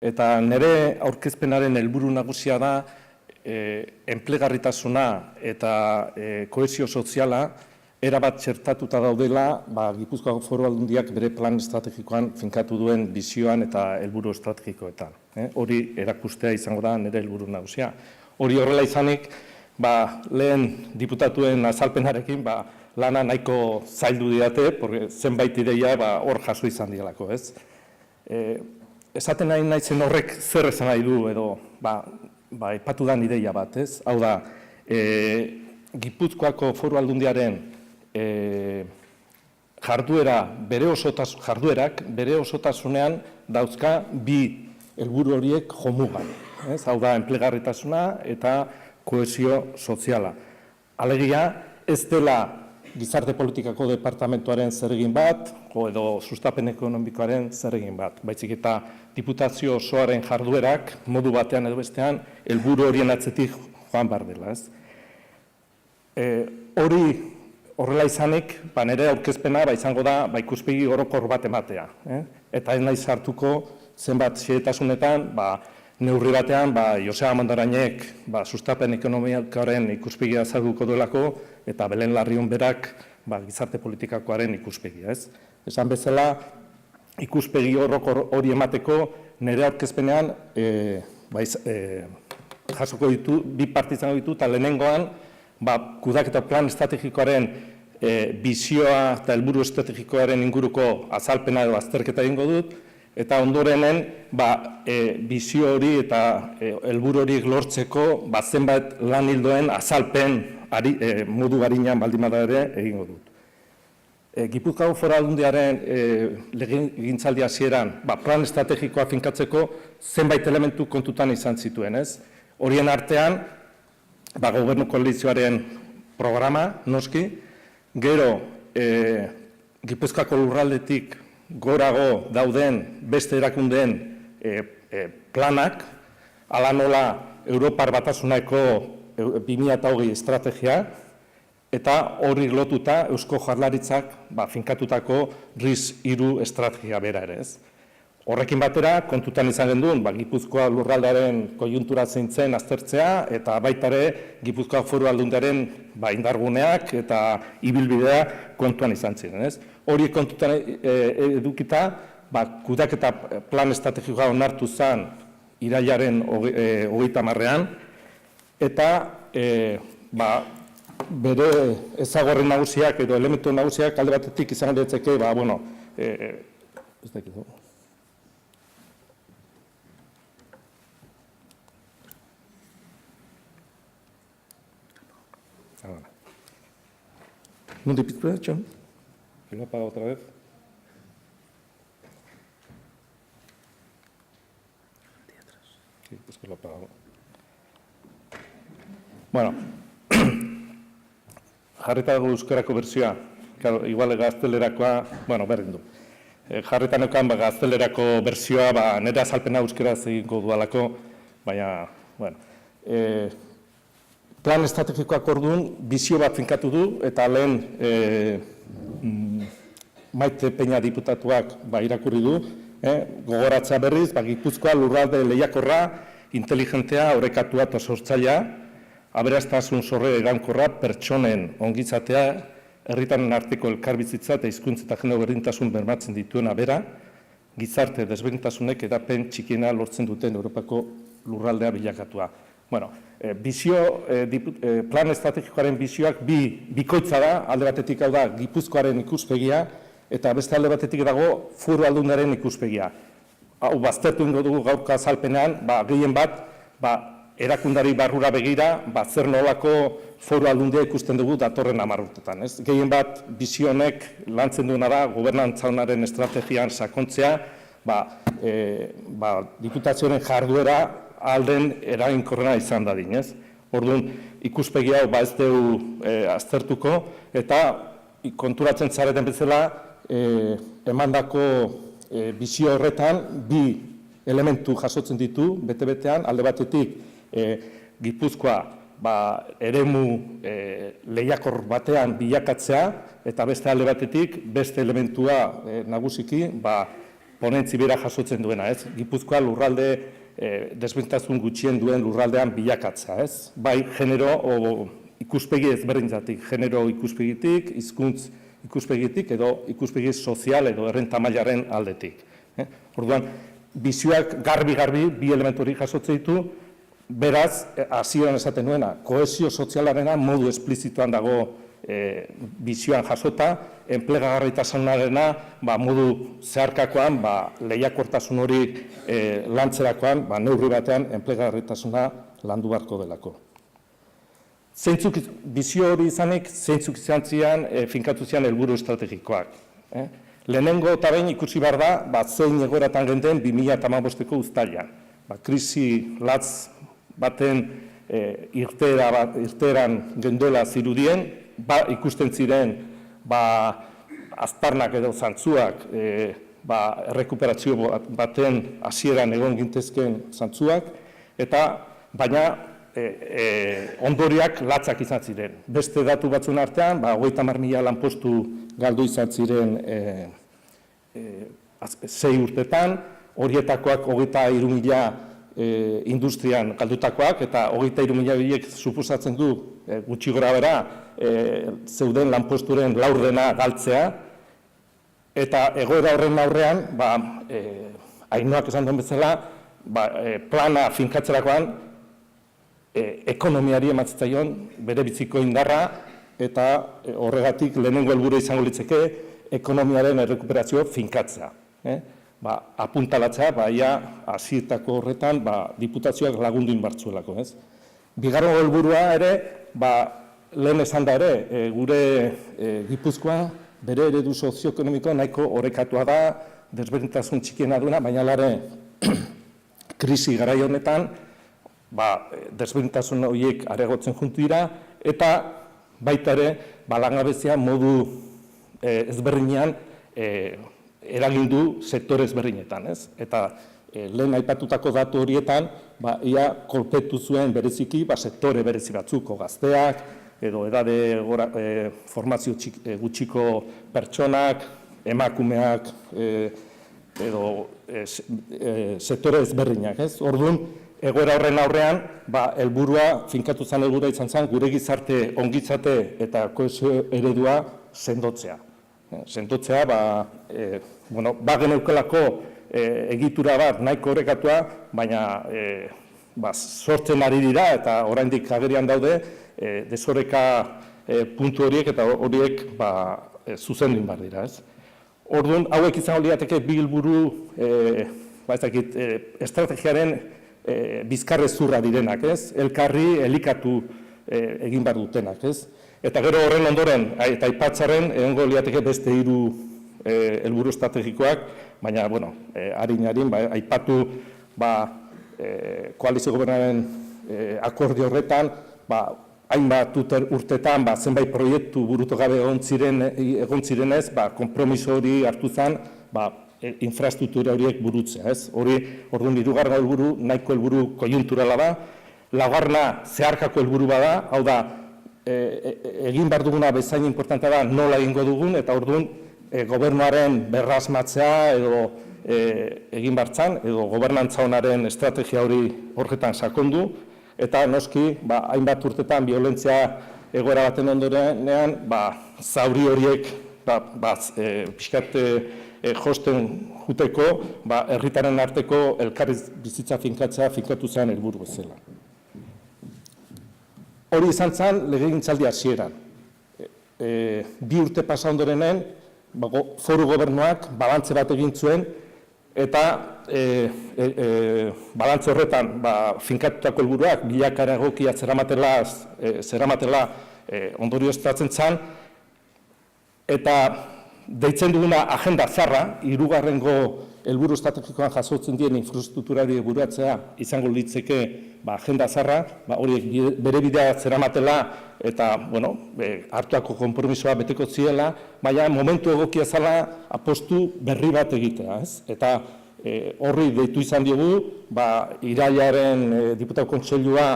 Eta nire aurkezpenaren helburu nagusia da enplegarritasuna eta kohesio soziala erabat txertatuta daudela Gipuzkoako Foru Aldundiak bere plan estrategikoan finkatu duen bizioan eta helburu estrategikoetan. Hori erakustea izango da nire helburu nagusia. Hori horrela izanik, lehen diputatuen azalpenarekin lana nahiko zaildu didate, zenbait ideia hor jaso izan dialako, ez? Esaten nahi naizen horrek zer esan nahi du edo aipatu da ideia bat, ez? Hau da, Gipuzkoako Foru Aldundiaren jarduerak bere osotasunean dauzka bi helburu horiek jomugan. Hau da, enplegarritasuna eta kohesio soziala. Alegia, ez dela Gizarte Politikako Departamentuaren zeregin bat, edo sustapen ekonomikoaren zeregin bat. Baizik eta diputazio osoaren jarduerak, modu batean edo bestean, helburu horien atzetik joan behar dela. Hori horrela izanik, nire aurkezpena izango da ikuspegi orokor bat ematea. Eta ez naiz hartuko zenbat xehetasunetan, neurri batean, Joseba Amandarainek sustapen ekonomikoaren ikuspegia azalduko duelako, eta Belen Larrion berak gizarte politikakoaren ikuspegia. Esan bezala, ikuspegi hori emateko nire aurkezpenean jasoko ditu, bi parte izango ditu, eta lehenengoan, kudeaketa plan estrategikoaren bizioa eta helburu estrategikoaren inguruko azalpena edo azterketa egingo dut, eta ondorenen bizio hori eta helburu hori lortzeko zenbait lan ildoen azalpen modu garinean baldin bada ere egingo dut. Gipuzkoako Foru Aldundiaren legegintzaldi hasieran plan estrategikoa finkatzeko zenbait elementu kontutan izan zituen, ez? Horien artean, gobernu koalizioaren programa, noski, gero Gipuzkoako lurraldetik gorago dauden beste erakundeen planak, hala nola Europar Batasuneko 2020 estrategia, eta horri lotuta Eusko Jaurlaritzak finkatutako RIS3 estrategia bera ere, ez? Horrekin batera, kontutan izan genduen, Gipuzkoa lurraldearen konjuntura zein zen aztertzea, eta baita ere Gipuzkoa Foru Aldundiaren indarguneak eta ibilbidea kontuan izan ziren, ez? Hori kontutan edukita, kudeaketa plan estrategikoa onartu zen irailaren 30ean, eta bere ezagorri nagusiak edo elementu nagusiak alde batetik izan ditzake, ez dakit. ¿Dónde piztu da, John? ¿Que lo ha apagado otra vez? Sí, es que lo ha apagado. Bueno, jarrita dugu euskarako bertsioa. Igual gaztelerakoa, berdin du. Jarrita neukan gaztelerako bertsioa, nire azalpena euskaraz egingo dualako, baina, plan estrategikoak orduan bizio bat finkatu du, eta lehen Maite Peña diputatuak irakurri du, gogoratzea berriz, Gipuzkoa lurralde lehiakorra, inteligentea, orekatua eta sortzailea, aberastasun zorre egankorra, pertsonen ongizatea, herritarren arteko elkarbizitza eta hizkuntza eta genero berdintasun bermatzen dituena bera, gizarte desberdintasunek edapen txikiena lortzen duten Europako lurraldea bilakatua. Plan estrategikoaren bizioak bikoitza da, alde batetik hau da Gipuzkoaren ikuspegia, eta beste alde batetik dago Foru Aldundiaren ikuspegia. Hau baztertu ingo dugu gaurko azalpenean, gehien bat, erakundari barrura begira, zer nolako Foru Aldundia ikusten dugu datorren 10 urtetan. Gehien bat, bizionek lantzen duena da, gobernantza onaren estrategian sakontzea, diputazioaren jarduera alden eraginkorrena izan dadin, ez? Orduan, ikuspegi hau ez dugu aztertuko, eta konturatzen zareten bezala, emandako bizio horretan, bi elementu jasotzen ditu, bete-betean, alde batetik, Gipuzkoa eremu lehiakor batean bilakatzea, eta beste alde batetik, beste elementua nagusiki, ponentzi bera jasotzen duena, ez? Gipuzkoa lurralde desberdintasun gutxien duen lurraldean bilakatza, ez? Bai, genero ikuspegi ezberdinetatik, genero ikuspegitik, hizkuntz ikuspegitik edo ikuspegi sozial edo errenta mailaren aldetik. Orduan, bizioak garbi bi elementu hori jasotzen ditu, beraz, hasieran esaten nuena, kohesio sozialarena modu esplizituan dago bizioan jasota, enplegagarritasunarena modu zeharkakoan, lehiakortasun hori lantzerakoan, neurri batean enplegagarritasuna landu beharko delako. Zeintzuk bizio hori izanik, zeintzuk izan zian, finkatu zian helburu estrategikoak. Lehenengo eta behin ikusi behar da, zein egoeratan genden 2015ko uztailean. Krisi latz baten irteeran genduela zirudien, ikusten ziren aztarnak edo zantzuak, errekuperazio baten hasieran egon gintezken zantzuak, eta baina ondoriak latzak izan ziren. Beste datu batzuen artean, 30.000 lanpostu galdu izan ziren 6 urtetan, horietakoak 23.000 industrian galdutakoak, eta 23.000 horiek suposatzen du gutxi gora bera zeuden lanposturen laurdena galtzea, eta egoera horren aurrean, Ainhoak esan duen bezala, plana finkatzerakoan ekonomiari ematzaion bere biziko indarra, eta horregatik lehenengo helburua izango litzeke ekonomiaren errekuperazio finkatzea. Apuntalatzea, hasietako horretan diputazioak lagundu inbartzuelako. Bigarren helburua ere, lehen esan da ere, gure Gipuzkoa bere eredu sozioekonomiko nahiko orekatua da, desberdintasun txikiena duena, baina lare krisi garai honetan, desberdintasun horiek areagotzen juntu dira, eta baita ere, langabezia modu ezberdinean eragin du sektore ezberdinetan, ez? Eta lehen aipatutako datu horietan, ia kolpetu zuen bereziki sektore berezi batzuko gazteak, edo edade formazio gutxiko pertsonak, emakumeak, edo sektore ezberdinak, ez? Orduan, egoera horren aurrean, helburua, finkatu zen helburua izan zen, gure gizarte ongitzate eta kohesio eredua sendotzea. Sendotzea, geneukelako egitura bat nahiko orekatua, baina sortzen ari dira eta oraindik agerian daude desoreka puntu horiek eta horiek zuzendu behar dira. Orduan, hauek izango lirateke bi helburu estrategiaren bizkarrezurra direnak, elkarri elikatu egin behar dutenak. Eta gero horren ondoren, eta aipatzaren, egongo lirateke beste 3 helburu estrategikoak, baina, harin, aipatu koalizio gobernaren akordio horretan, hainbat urtetan, zenbait proiektu burutu gabe egon zirenez, konpromiso hori hartu zen, infrastruktura horiek burutzea. Orduan, 3. helburu, nahiko helburu konjunturala da, laugarrena zeharkako helburu bada, hau da, egin behar duguna bezain importantea da nola egingo dugun, eta orduan gobernuaren berrasmatzea edo egin bartzan, edo gobernantza honaren estrategia hori horretan sakondu, eta noski, hainbat urtetan violentzia egoera baten ondorenean, zauri horiek pixkat josten juteko, herritaren arteko elkarriz bizitza finkatzea finkatu zen helburu bezala. Hori izan zen legegintzaldi hasieran. 2 urte pasa ondorenen, foru gobernuak balantze bat egin zuen, eta balantze horretan finkatutako helburuak bilakaera egokia zeramatela ondorio estatzen zen, eta deitzen duguna agenda zarra, 3. helburu estrategikoan jasotzen dien infrastrukturari bururatzea izango litzeke agenda zarra, horiek bere bidea zeramatela eta hartuako konpromisoa beteko ziela, baina momentu egokia zela apostu berri bat egitea. Eta horri deitu izan diogu, irailaren diputatu kontseilua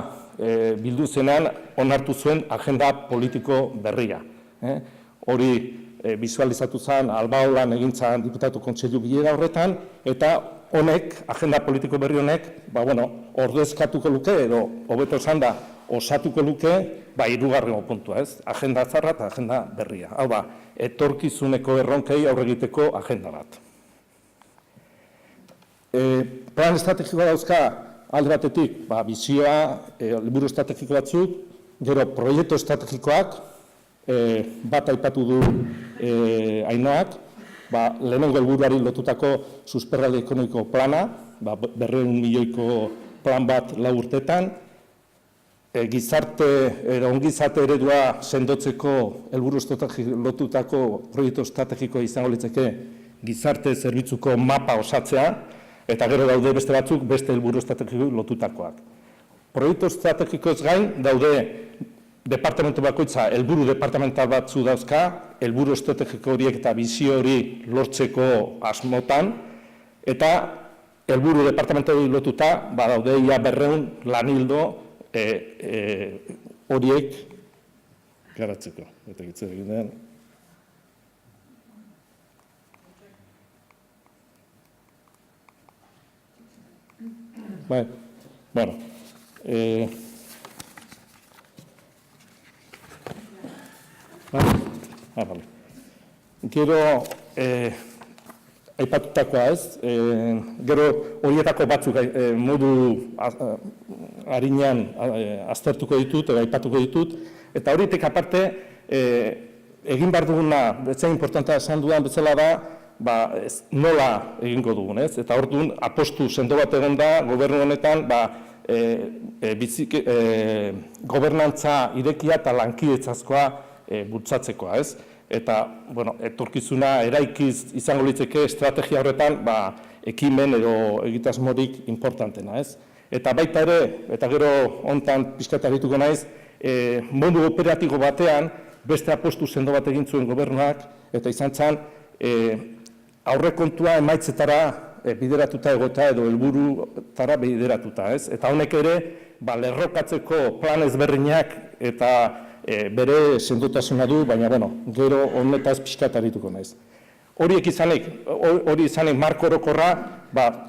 bildu zenean onartu zuen agenda politiko berria. Hori bizualizatu zen, Albaolan egintzan diputatu kontseilu bilera horretan, eta honek, agenda politiko berri honek, ordezkatuko luke, edo hobeto esan da, osatuko luke, hirugarrengo puntua, ez? Agenda zarra eta agenda berria. Hau da, etorkizuneko erronkei aurre egiteko agenda bat. Plan estrategikoa dauzka alde batetik, bizioa, helburu estrategiko batzuk, gero proiektu estrategikoak, bat aipatu du Ainoak, lehenengo helburuari lotutako susperraldi ekonomiko plana, 200 milioiko plan bat 4 urtetan, ongizate eredua sendotzeko helburu lotutako proiektu estrategikoa izango litzake gizarte zerbitzuko mapa osatzea, eta gero daude beste batzuk beste helburu estrategiko lotutakoak. Proiektu estrategikoez gain daude departamentu bakoitza helburu departamental batzu dauzka, helburu estrategiko horiek eta bizio hori lortzeko asmotan, eta helburu departamentuari lotuta daude ia 200 lanildo horiek garatzeko. Eta gitzer egin den. Gero aipatutakoa ez, gero horietako batzuk modu harinean aztertuko ditut, edo aipatuko ditut, eta horietik aparte egin behar duguna, betzen importantea esan dudan bezala da, nola egingo dugun, ez? Eta orduan apostu sendo bat egon da, gobernu honetan, gobernantza irekia eta lankidetzazkoa bultzatzekoa, ez? Eta, etorkizuna eraikiz izango litzeke estrategia horretan, ekimen edo egitasmorik importantena, ez? Eta baita ere, eta gero hontan pixkat arituko naiz, modu operatibo batean, beste apostu sendo bat egin zuen gobernuak, eta izan zen, aurrekontua emaitzetara bideratuta egota edo helburutara bideratuta, ez? Eta honek ere, lerrokatzeko plan ezberdinak eta bere sendotasuna du, baina, gero honetaz pixkat arituko naiz. Hori izanik marko orokorra,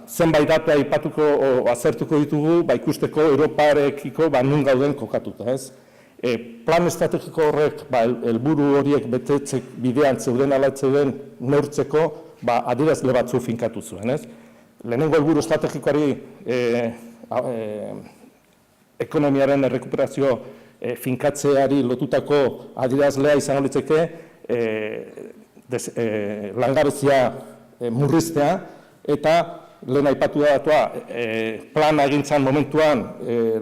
zenbait datu aipatuko azertuko ditugu, ikusteko Europarekiko nun gauden kokatuta, ez? Plan estrategiko horrek, helburu horiek betetzek bidean zeuden alaitzeuden neurtzeko, adierazle batzu finkatu zuen, ez? Lehenengo helburu estrategikoari ekonomiaren errekuperazio finkatzeari lotutako adierazlea izango litzeke langabezia murriztea, eta lehen aipatu datua plana egintzan momentuan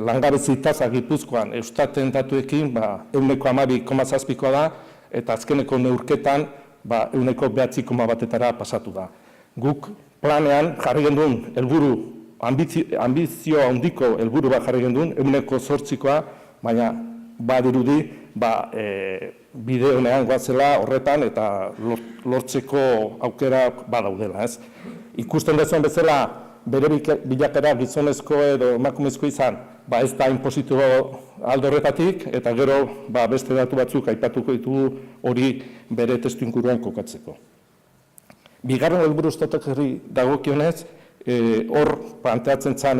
langabezi tasa Gipuzkoan Eustaten datuekin 12,7% da, eta azkeneko neurketan 9,1%-etara pasatu da. Guk planean jarri genduen helburu, ambizio handiko helburu bat jarri genduen, 8%-koa, baina badirudi bide honean goazela horretan eta lortzeko aukera badaudela, ez? Ikusten dezuen bezala bere bilakera gizonezko edo emakumezko izan, ez da inpositibo alde horretatik, eta gero beste datu batzuk aipatuko ditugu hori bere testu inguruan kokatzeko. Bigarren helburu estrategiari dagokionez, hor planteatzen zen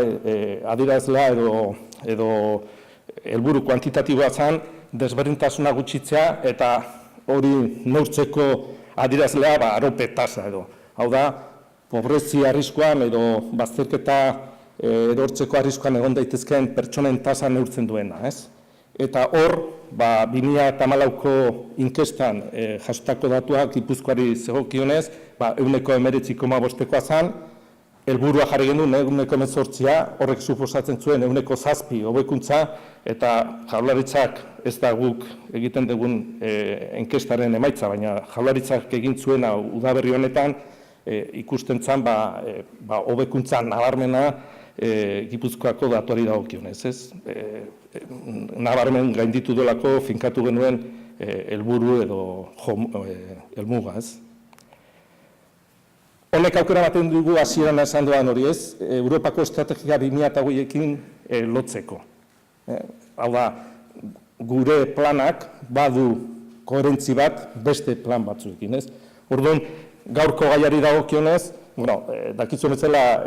adierazlea edo helburu kuantitatiboa zen, desberdintasuna gutxitzea eta hori neurtzeko adierazlea arope tasa edo. Hau da, pobrezi arriskuan edo bazterketa erortzeko arriskuan egon daitezkeen pertsonen tasa neurtzen duena, ez? Eta hor, 2014ko inkestan jasotako datuak Gipuzkoari zegokionez, 19,9%koa zen, helburua jarri genuen 19,8%, horrek suposatzen zuen 7% hobekuntza, eta Jaurlaritzak ez da guk egiten dugun inkestaren emaitza, baina Jaurlaritzak egin zuena udaberri honetan ikusten zen hobekuntza nabarmena Gipuzkoako datuari dagokionez, ez? Nabarmen gainditu delako finkatu genuen helburu edo helmuga, ez? Honek aukera baten dugu hasieran esan duan hori, ez? Europako estrategia 2008ekin lotzeko. Hau da, gure planak badu koherentzi bat beste plan batzuekin, ez? Orduan, gaurko gaiari dagokionez, dakizuen bezala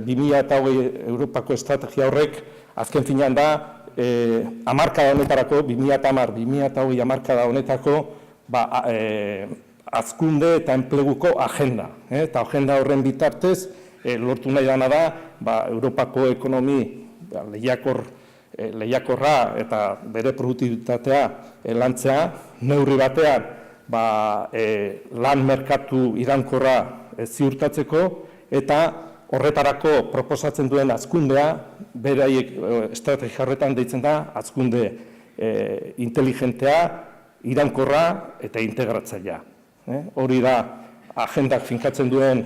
2020 Europako estrategia horrek azken finean da hamarkada honetarako, 2010-2020 hamarkada honetako hazkunde eta enpleguko agenda. Eta agenda horren bitartez, lortu nahi dana da, Europako ekonomi lehiakorra eta bere produktibitatea lantzea, neurri batean lan merkatu iraunkorra ziurtatzeko, eta horretarako proposatzen duen hazkundea, beraiek estrategia horretan deitzen da, hazkunde inteligentea, iraunkorra eta integratzailea. Hori da agendak finkatzen duen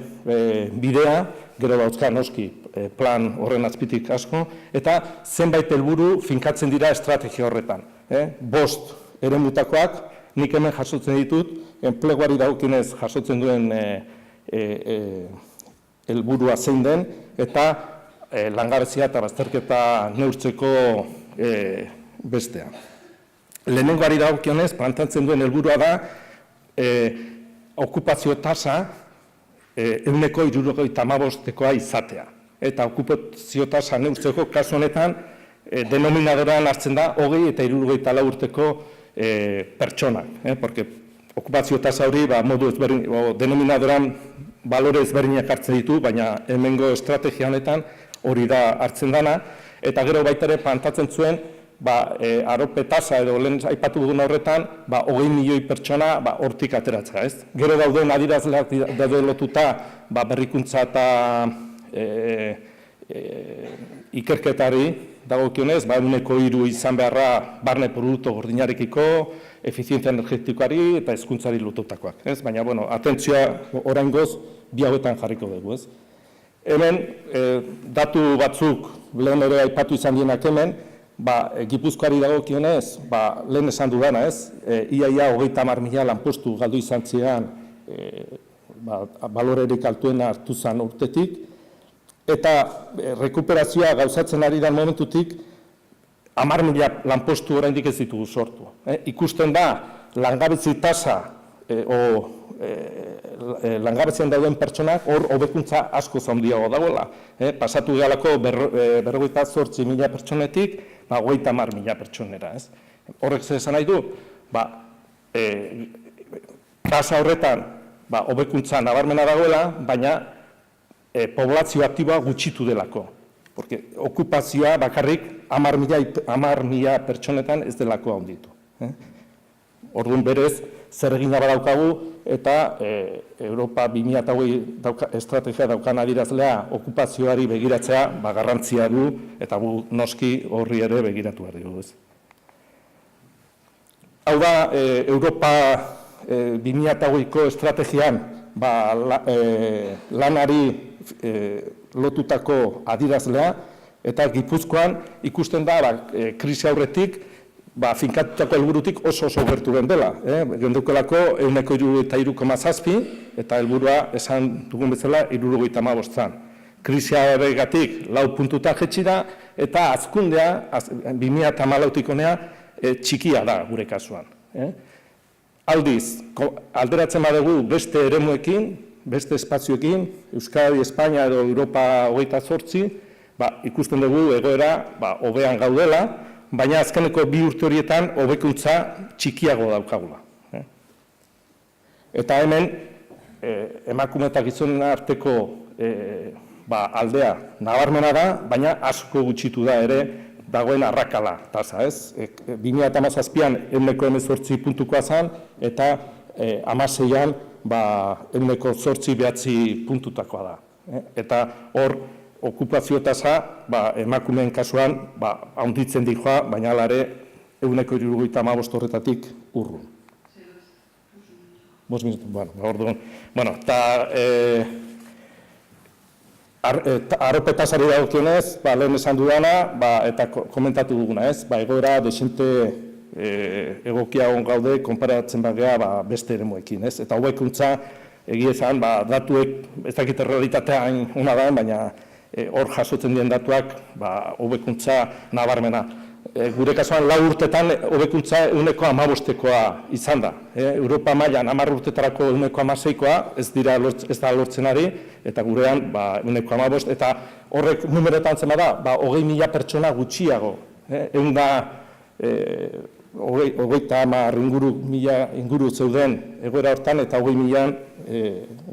bidea, gero dauzka noski plan horren azpitik asko, eta zenbait helburu finkatzen dira estrategia horretan. 5 eremutakoak, nik hemen jasotzen ditut, enpleguari dagokionez jasotzen duen helburua zein den, eta langabezia eta bazterketa neurtzeko bestea. Lehenengoari dagokionez, planteatzen duen helburua da, okupazio tasa 175 izatea. Eta okupazio tasa neurtzeko kasu honetan, denominadoran hartzen da 20 eta 64 urteko pertsonak. Porque okupazio tasa hori modu ezberdin, denominadoran balore ezberdinak hartzen ditu, baina hemengo estrategia honetan hori da hartzen dana, eta gero baita ere plantatzen zuen, arope tasa edo lehen aipatu dugun horretan, 20 milioi pertsona hortik ateratzea, ez? Gero dauden adierazleak daude lotuta berrikuntza eta ikerketari dagokionez, 1,3 izan beharra barne produktu gordinarekiko, efizientzia energetikoari eta hezkuntzari lotutakoak, ez? Baina, atentzioa oraingoz bi hauetan jarriko dugu, ez? Hemen, datu batzuk lehen ere aipatu izan dienak hemen, Gipuzkoari dagokionez, lehen esan dudana, ez? Ia 30.000 lanpostu galdu izan ziren balorerik altuena hartu zen urtetik, eta rekuperazioa gauzatzen ari den momentutik 10.000 lanpostu oraindik ez ditugu sortu. Ikusten da, langabezi tasa langabezian dauden pertsonak hor hobekuntza asko handiago dagoela. Pasatu gehalako 58.000 pertsonetik 30.000 pertsonera. Horrek zer esan nahi du, tasa horretan hobekuntza nabarmena dagoela, baina poblazio aktiboa gutxitu delako. Porque okupazioa bakarrik 10.000 pertsonetan ez delako handitu. Orduan berez, zer egina badaukagu eta Europa 2020 estrategia daukan adierazlea okupazioari begiratzea garrantzia du eta gu noski horri ere begiratu behar dugu. Hau da, Europa 2020ko estrategian lanari lotutako adierazlea eta Gipuzkoan ikusten da krisi aurretik finkatutako helburutik oso gertu gendela. Gendukelako 163,7 eta helburua esan dugun bezala 75. Krisiaregatik 4 puntuta jetzi da eta hazkundea 2014tik honea txikia da gure kasuan. Aldiz, alderatzen badugu beste eremuekin, beste espazioekin, Euskadi, Espainia edo Europa 28, ikusten dugu egoera hobean gaudela, baina azkeneko 2 urte horietan hobekuntza txikiago daukagula. Eta hemen, emakume eta gizonen arteko aldea nabarmena da, baina asko gutxitu da ere dagoen arrakala tasa, ez? 2017an 118 puntukoa zen, eta 2016an 108 puntutakoa da. Eta hor, okupazio tasa emakumeen kasuan handitzen dihoa, baina alare 175 horretatik urrun. 5 minutu, orduan. Eta arope tasari dagokionez, lehen esan dudana, eta komentatu duguna, ez? Egoera desente egokiagon gaude, konparatzen bagea beste eremuekin, ez? Eta hobekuntza egia esan, datuek, ez dakit realitatea hain una da, baina hor jasotzen dien datuak hobekuntza nabarmena. gure kasuan 4 urtetan hobekuntza 15%koa izan da. Europa mailan 10 urtetarako 16%koa ez da lortzen ari, eta gurean 15%, eta horrek numeroetan zema da, 20.000 pertsona gutxiago. Ehun da, 30.000 inguru zeuden egoera hortan, eta 20.000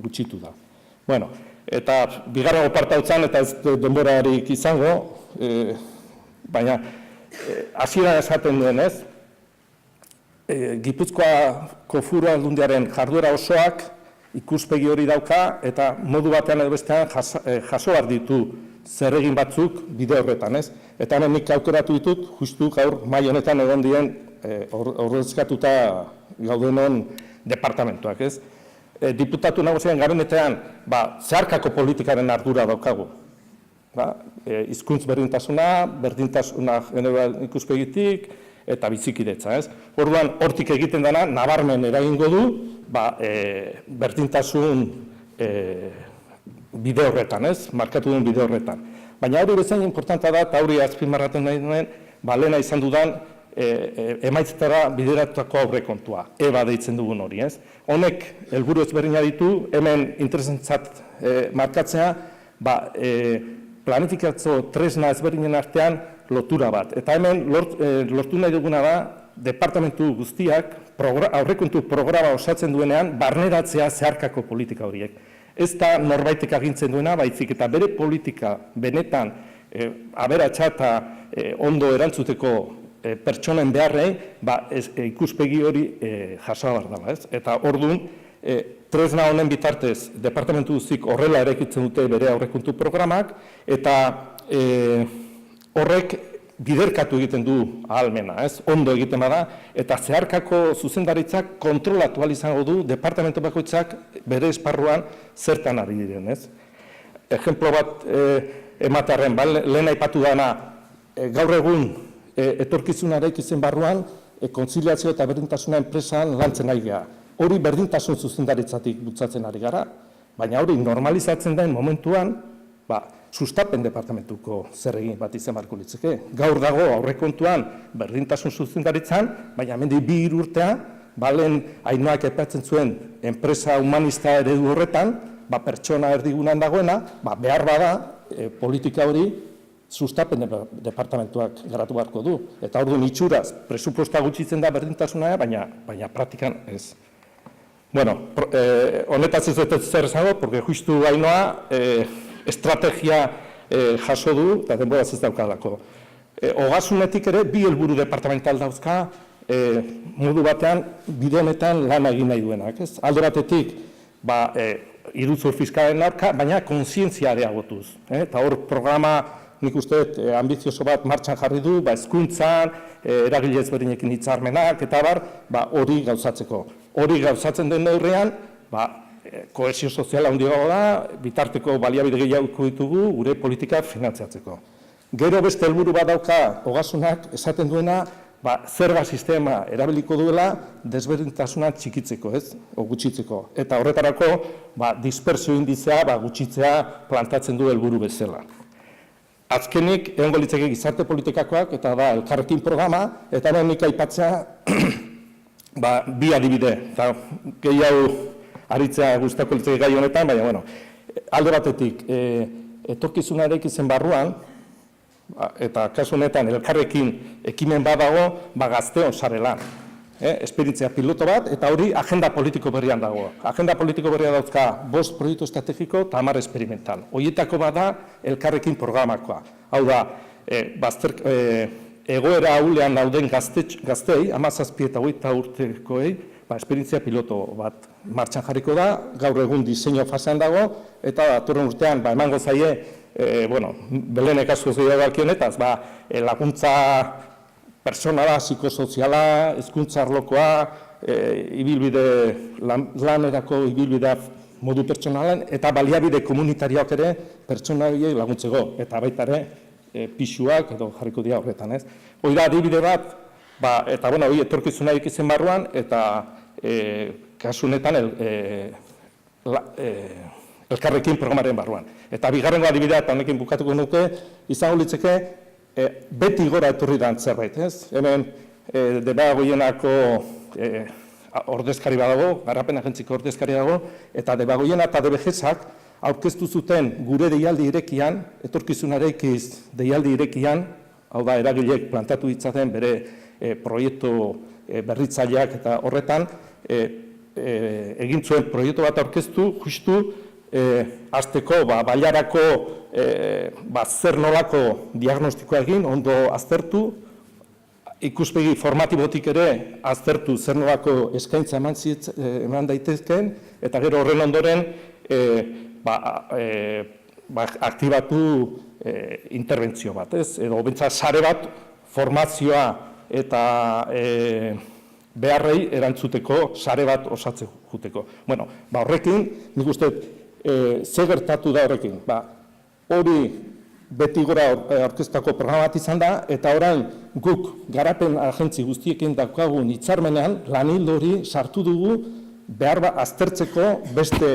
gutxitu da. Bueno, eta bigarren parte hautzen, eta ez denborarik izango, baina hasieran esaten duenez, Gipuzkoako Foru Aldundiaren jarduera osoak ikuspegi hori dauka, eta modu batean edo bestean jaso behar ditu zer egin batzuk bide horretan, ez? Eta hemen nik aukeratu ditut, justu gaur mai honetan egon dien ordezkatuta gaudenon departamentuak, ez? Diputatu nagusien gabinetean, zeharkako politikaren ardura daukagu. Hizkuntz berdintasuna ikuspegitik, eta bizikidetza, ez? Orduan, hortik egiten dena, nabarmen eragingo du, berdintasun bide horretan, ez? Markatu duen bide horretan. Baina hori bezain importanta da, eta hori azpimarratu nahi duen, lehena izan dudan, emaitzetara bideratutako aurrekontua, EBA deitzen dugun hori, ez? Honek, helburu ezberdina ditu, hemen interesentzat markatzea, planifikatzo tresna ezberdinen artean lotura bat. Eta hemen lortu nahi duguna da, departamentu guztiak aurrekontu programa osatzen duenean barneratzea zeharkako politika horiek. Ez da norbaitek agintzen duena, baizik eta bere politika benetan aberatsa eta ondo erantzuteko pertsonen beharrei, ikuspegi hori jaso behar dela, ez? Eta orduan, tresna honen bitartez, departamentu guztik horrela eraikitzen dute bere aurrekontu programak, eta horrek biderkatu egiten du ahalmena, ez? Ondo egiten bada, eta zeharkako zuzendaritzak kontrolatu ahal izango du departamentu bakoitzak bere esparruan zertan ari diren, ez? Ejemplo bat ematearren, lehen aipatu dana, gaur egun etorkizuna eraikitzen barruan, kontziliazio eta berdintasuna enpresan lantzen ari gara. Hori berdintasun zuzendaritzatik bultzatzen ari gara, baina hori normalizatzen den momentuan, sustapen departamentuko zer egin bat izan beharko litzake. Gaur dago aurrekontuan berdintasun zuzendaritzan, baina hemendik 2 urtea, lehen Ainoak aipatzen zuen enpresa humanista eredu horretan, pertsona erdigunan dagoena, behar bada politika hori sustapen departamentuak garatu beharko du. Eta orduan itxuraz, presupuesta gutxitzen da berdintasuna, baina praktikan ez. Bueno, honetaz ez dut zer esango, porque justu Ainoa estrategia jaso du, eta denboraz ez daukalako. Ogasunetik ere, 2 helburu departamental dauzka, modu batean, bide honetan lan egin nahi duenak. Alde batetik, iruzur fiskalen aurka, baina kontzientzia areagotuz. Eta hor programa, nik uste ambizioso bat martxan jarri du, hezkuntzan, eragile ezberdinekin hitzarmenak, eta hori gauzatzeko. Hori gauzatzen den neurrean, kohesio soziala handiago da, bitarteko baliabide gehiago ditugu gure politika finantziatzeko. Gero beste helburu bat dauka ogasunak esaten duena, zerga sistema erabiliko duela desberdintasuna txikitzeko, ez? O gutxitzeko. Eta horretarako, dispersio indizea gutxitzea plantatzen du helburu bezala. Azkenik, egongo litzake gizarte politikakoak, eta da Elkarrekin programa, eta nik aipatzea 2 adibide. Gehiago aritzea gustako litzake gai honetan, baina, alde batetik, etorkizuna eraikitzen barruan, eta kasu honetan Elkarrekin ekimen badago, gazteon sarelan. Esperientzia piloto bat, eta hori agenda politiko berrian dago. Agenda politiko berrian dauzka 5 proiektu estrategiko eta 10 experimental. Horietako bada Elkarrekin programakoa. Hau da, egoera ahulean dauden gaztei, 17 eta 20 urtekoei, esperientzia piloto bat martxan jarriko da, gaur egun diseinu fasean dago, eta datorren urtean emango zaie, Belenek asko zegoa dakionetaz, laguntza personala, psikosoziala, hezkuntza arlokoa, lanerako ibilbidea modu pertsonalan, eta baliabide komunitarioak ere pertsona horiei laguntzeko, eta baita ere pisuak edo jarriko dira horretan, ez? Hori da, adibide bat, eta hori etorkizuna ikizen barruan, eta kasu honetan Elkarrekin programaren barruan. Eta bigarrengo adibidea, eta honekin bukatuko nuke, izango litzeke beti gora etorri da zerbait, ez? Hemen Debagoienako ordezkari badago, garapen agentziko ordezkari dago, eta Debagoiena eta DBGesak aurkeztu zuten gure deialdi irekian, etorkizunarekiz deialdi irekian, hau da, eragileek plantatu ditzaten bere proiektu berritzaileak eta horretan, egin zuen proiektu bat aurkeztu, justu, hasteko, bailarako zer nolako diagnostikoa egin, ondo aztertu, ikuspegi formatibotik ere aztertu zer nolako eskaintza eman daitezkeen, eta gero horren ondoren aktibatu interbentzio bat, ez? Edo bentsat sare bat formazioa eta beharrei erantzuteko sare bat osatzen juteko. Bueno, horrekin, nik uste, ze gertatu da horrekin? Hori beti gora aurkeztako programa bat izan da, eta orain guk garapen agentzi guztiekin daukagun hitzarmenean lan ildo hori sartu dugu behar aztertzeko beste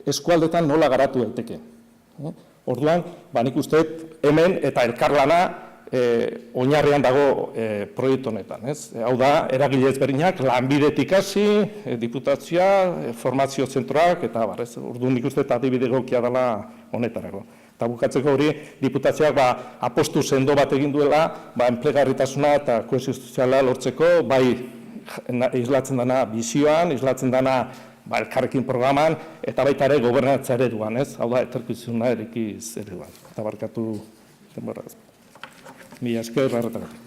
eskualdetan nola garatu daiteke. Orduan, nik uste hemen eta elkarlana oinarrian dago proiektu honetan. Hau da, eragile ezberdinak, lanbidetik hasi, diputazioa, formazio zentroak, eta orduan nik uste adibide egokia dela honetarako. Eta bukatzeko hori, diputazioak apostu sendo bat egin duela, enplegarritasuna eta kohesio soziala lortzeko, bai islatzen dana bizioan, islatzen dana elkarrekin programan, eta baita ere gobernantza ereduan, hau da, etorkizuna erekiz ereduan. Eta barkatu denbora. Mila esker, harretagatik.